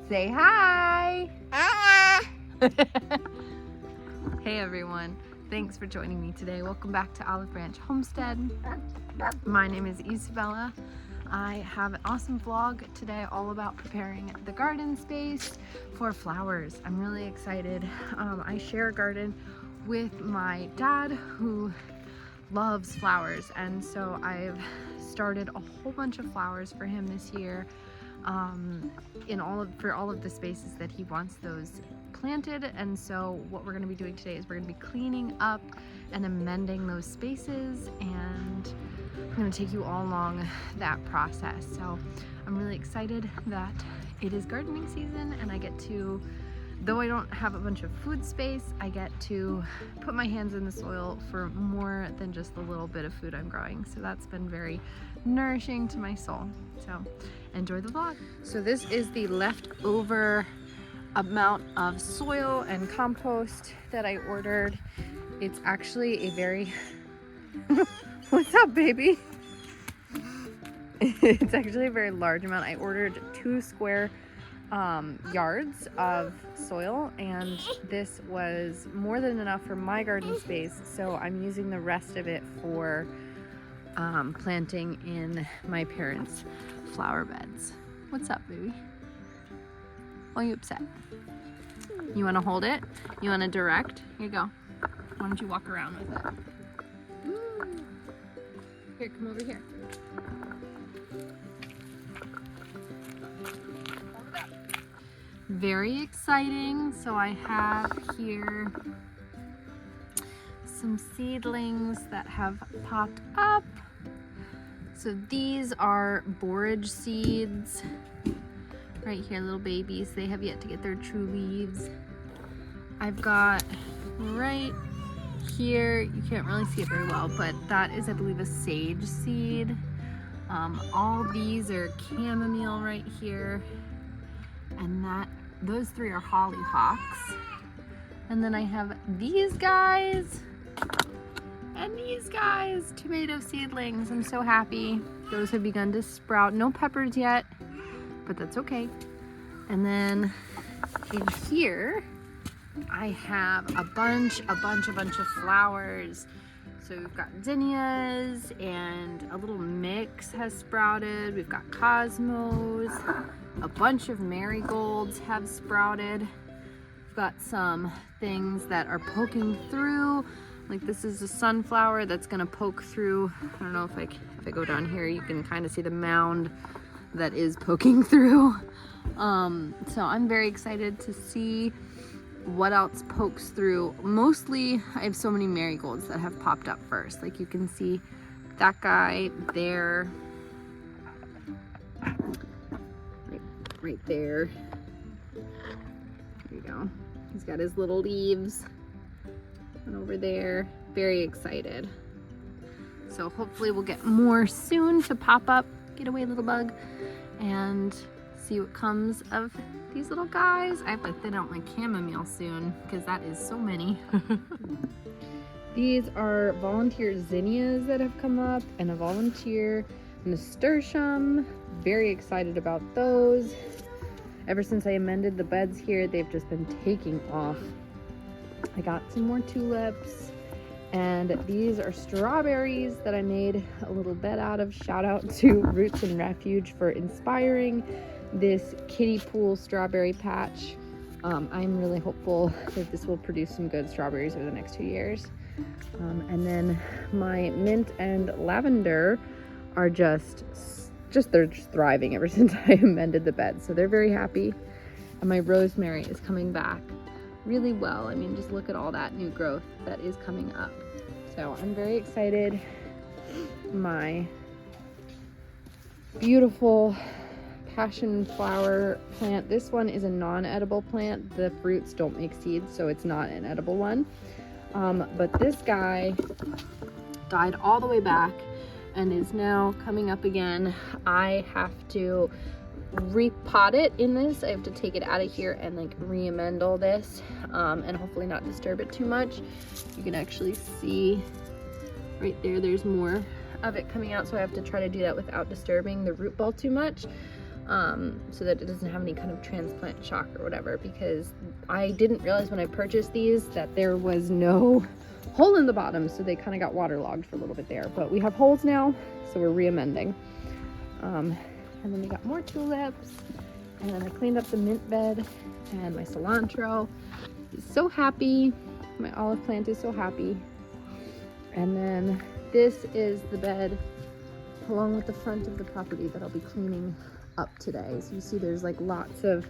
Say hi! Ah. Hey everyone, thanks for joining me today. Welcome back to Olive Branch Homestead. My name is Isabella. I have an awesome vlog today all about preparing the garden space for flowers. I'm really excited. I share a garden with my dad who loves flowers, and so I've started a whole bunch of flowers for him this year. For all of the spaces that he wants those planted. And so what we're going to be doing today is we're going to be cleaning up and amending those spaces, and I'm going to take you all along that process. So I'm really excited that it is gardening season, and I get to, though I don't have a bunch of food space, I get to put my hands in the soil for more than just the little bit of food I'm growing. So that's been very nourishing to my soul. So enjoy the vlog. So this is the leftover amount of soil and compost that I ordered. It's actually a very what's up, baby? It's actually a very large amount. I ordered 2 square yards of soil, and this was more than enough for my garden space, so I'm using the rest of it for planting in my parents' flower beds. What's up, baby? Why are you upset? You want to hold it? You want to direct? Here you go. Why don't you walk around with it? Ooh. Here, come over here. Very exciting. So I have here some seedlings that have popped up. So these are borage seeds. Right here, little babies. They have yet to get their true leaves. I've got right here, you can't really see it very well, but that is, I believe, a sage seed. All these are chamomile right here. And those 3 are hollyhocks. And then I have these guys and these guys, tomato seedlings. I'm so happy. Those have begun to sprout. No peppers yet, but that's okay. And then in here, I have a bunch of flowers. So we've got zinnias, and a little mix has sprouted. We've got cosmos. A bunch of marigolds have sprouted. We've got some things that are poking through. Like this is a sunflower that's gonna poke through. I don't know if I go down here, you can kind of see the mound that is poking through. So I'm very excited to see what else pokes through. Mostly I have so many marigolds that have popped up first. Like you can see that guy there. Right there. There you go. He's got his little leaves. And over there. Very excited. So hopefully we'll get more soon to pop up. Get away, little bug. And see what comes of these little guys. I have to thin out my chamomile soon because that is so many. These are volunteer zinnias that have come up, and a volunteer nasturtium. Very excited about those. Ever since I amended the beds here, they've just been taking off. I got some more tulips, and these are strawberries that I made a little bed out of. Shout out to Roots and Refuge for inspiring this kiddie pool strawberry patch. I'm really hopeful that this will produce some good strawberries over the next 2 years. And then my mint and lavender are they're just thriving ever since I amended the bed. So they're very happy. And my rosemary is coming back really well. I mean, just look at all that new growth that is coming up. So I'm very excited. My beautiful passion flower plant. This one is a non-edible plant. The fruits don't make seeds, so it's not an edible one. But this guy died all the way back and is now coming up again. I have to repot it in this. I have to take it out of here and like re-amend all this, and hopefully not disturb it too much. You can actually see right there, there's more of it coming out, so I have to try to do that without disturbing the root ball too much. so that it doesn't have any kind of transplant shock or whatever, because I didn't realize when I purchased these that there was no hole in the bottom, so they kind of got waterlogged for a little bit there. But we have holes now, so we're re-amending. And then we got more tulips, and then I cleaned up the mint bed and my cilantro. He's so happy. My olive plant is so happy. And then this is the bed along with the front of the property that I'll be cleaning up today. So you see there's like lots of,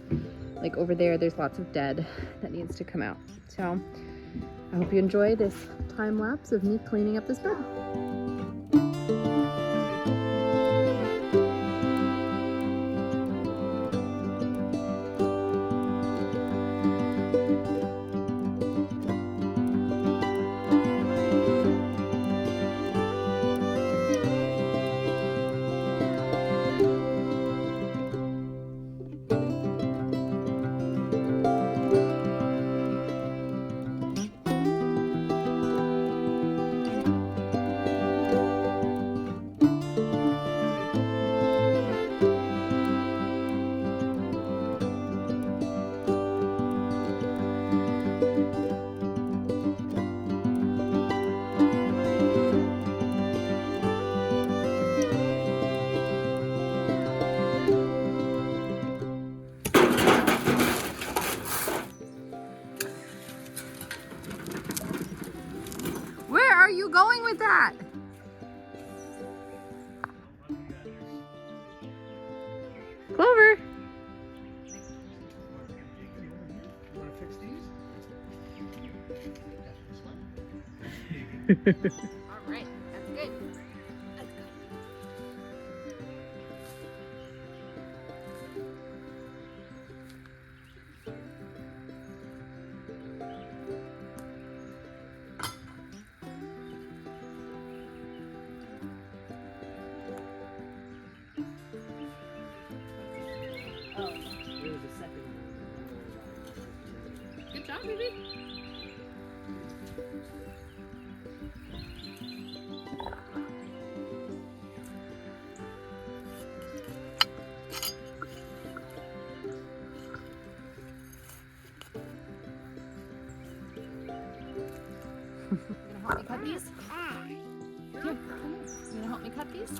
like over there's lots of dead that needs to come out. So I hope you enjoy this time lapse of me cleaning up this bed. Where are you going with that? Clover. Want to fix these? All right, that's good. That's good. There was a second one. Good job, baby. You gonna help me cut these? Here, come here. You gonna help me cut these?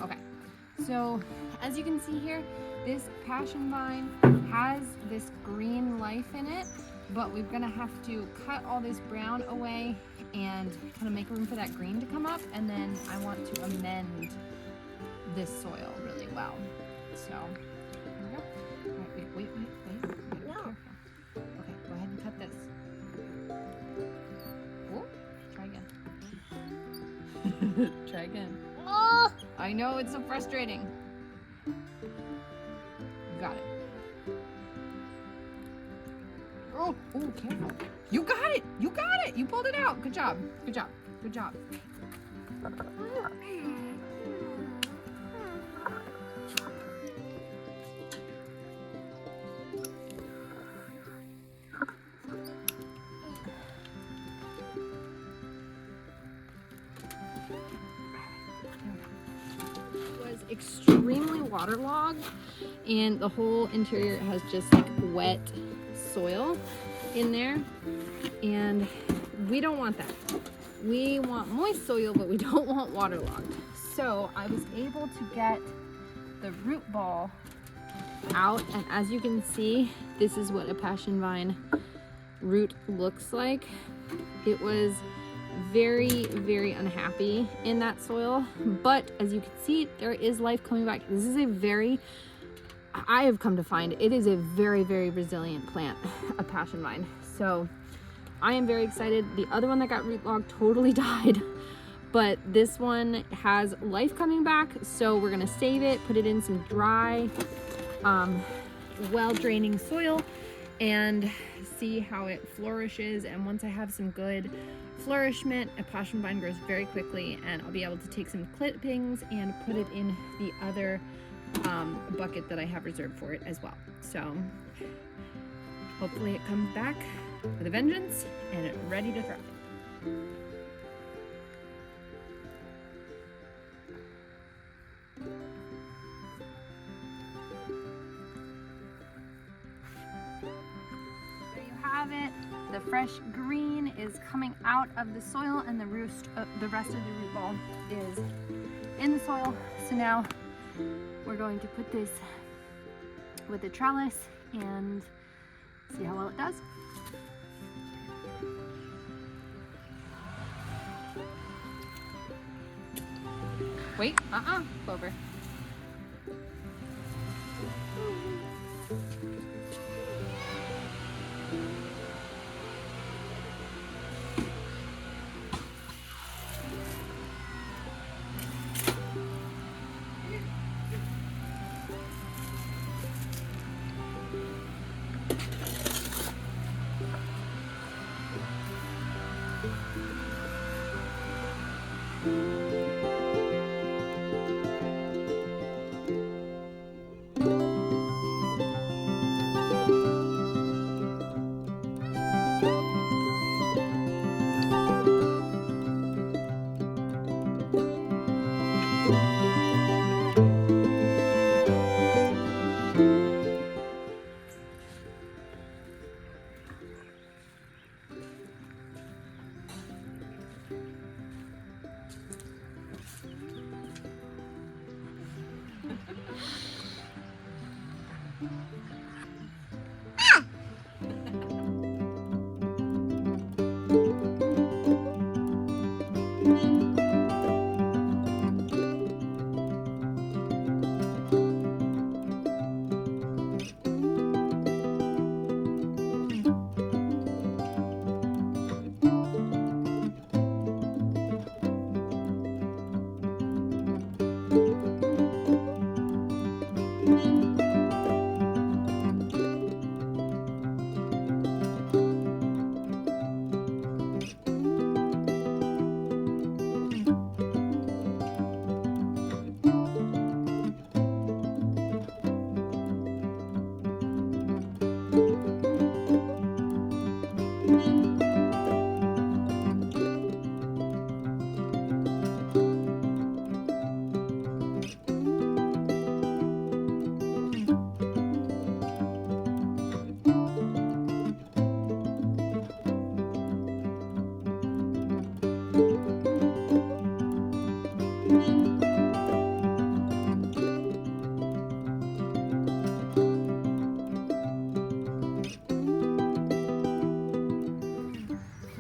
Okay. So, as you can see here, this passion vine has this green life in it, but we're gonna have to cut all this brown away and kind of make room for that green to come up, and then I want to amend this soil really well. So, here we go. All right, wait. Be careful. Okay, go ahead and cut this. Oh, try again. Try again. Oh, I know, it's so frustrating. You got it. Oh, careful. You got it. You got it. You pulled it out. Good job. Good job. Good job. Was extremely waterlogged, and the whole interior has just like wet soil in there, and we don't want that. We want moist soil, but we don't want waterlogged. So I was able to get the root ball out, and as you can see, this is what a passion vine root looks like. It was very, very unhappy in that soil, but as you can see, there is life coming back. This is I have come to find it is a very, very resilient plant, a passion vine. So I am very excited. The other one that got root logged totally died, but this one has life coming back. So we're gonna save it, put it in some dry, well-draining soil, and see how it flourishes. And once I have some good flourishment, a passion vine grows very quickly, and I'll be able to take some clippings and put it in the other bucket that I have reserved for it as well. So hopefully it comes back with a vengeance and it's ready to thrive. have it. The fresh green is coming out of the soil, and the rest of the root ball is in the soil. So now we're going to put this with the trellis and see how well it does. Wait, Clover.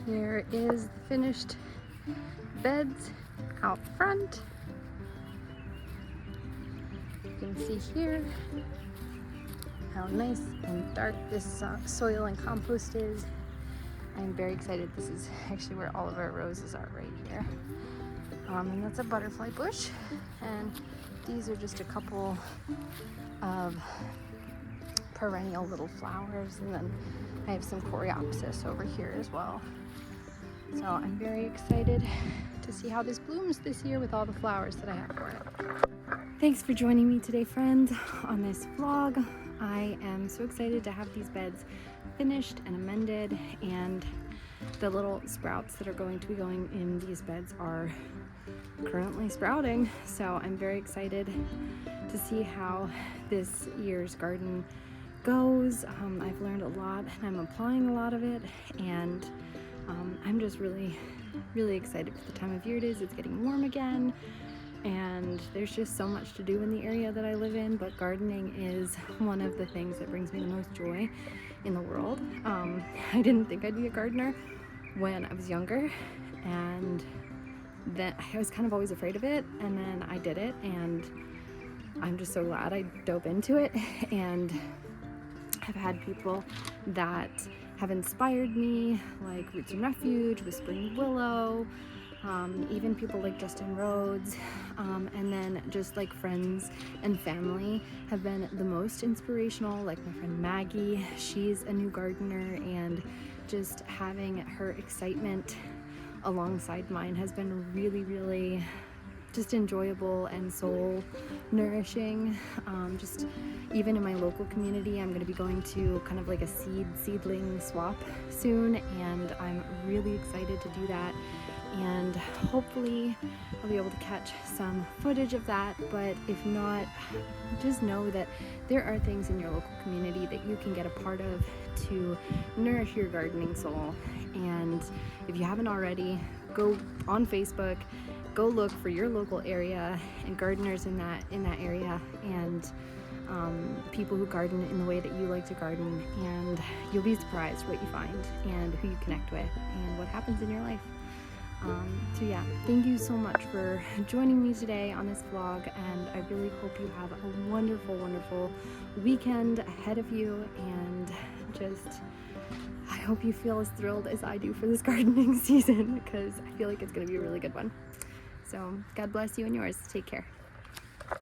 Here is the finished beds out front. You can see here how nice and dark this soil and compost is. I'm very excited. This is actually where all of our roses are, right here. And that's a butterfly bush. And these are just a couple of perennial little flowers. And then I have some coreopsis over here as well. So I'm very excited to see how this blooms this year with all the flowers that I have for it. Thanks for joining me today, friends, on this vlog. I am so excited to have these beds finished and amended, and the little sprouts that are going to be going in these beds are currently sprouting. So I'm very excited to see how this year's garden goes. I've learned a lot and I'm applying a lot of it, and I'm just really excited for the time of year it is. It's getting warm again, and there's just so much to do in the area that I live in, but gardening is one of the things that brings me the most joy in the world. I didn't think I'd be a gardener when I was younger, and then I was kind of always afraid of it, and then I did it, and I'm just so glad I dove into it. And I've had people that have inspired me, like Roots and Refuge, Whispering Willow, even people like Justin Rhodes, and then just like friends and family have been the most inspirational, like my friend Maggie. She's a new gardener, and just having her excitement alongside mine has been really just enjoyable and soul nourishing. Just even in my local community, I'm going to be going to kind of like a seedling swap soon, and I'm really excited to do that and hopefully I'll be able to catch some footage of that. But if not, just know that there are things in your local community that you can get a part of to nourish your gardening soul. And if you haven't already, go on Facebook, go look for your local area and gardeners in that area, and people who garden in the way that you like to garden, and you'll be surprised what you find and who you connect with and what happens in your life. So yeah, thank you so much for joining me today on this vlog, and I really hope you have a wonderful, wonderful weekend ahead of you, and just I hope you feel as thrilled as I do for this gardening season, because I feel like it's going to be a really good one. So God bless you and yours. Take care.